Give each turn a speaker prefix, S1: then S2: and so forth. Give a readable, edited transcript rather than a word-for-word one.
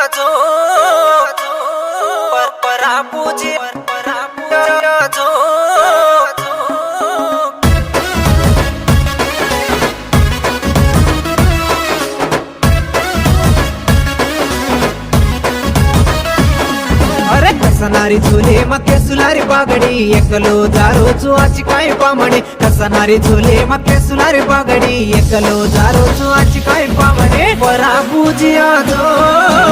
S1: आजो परापूजी आजो
S2: अरे कसनारी झुले मके सुलारी बागडी एकलो जारो चुआची काय पामणे कसनारी झुले मके सुलारी बागडी एकलो जारो चुआची काय पामणे परापूजी आजो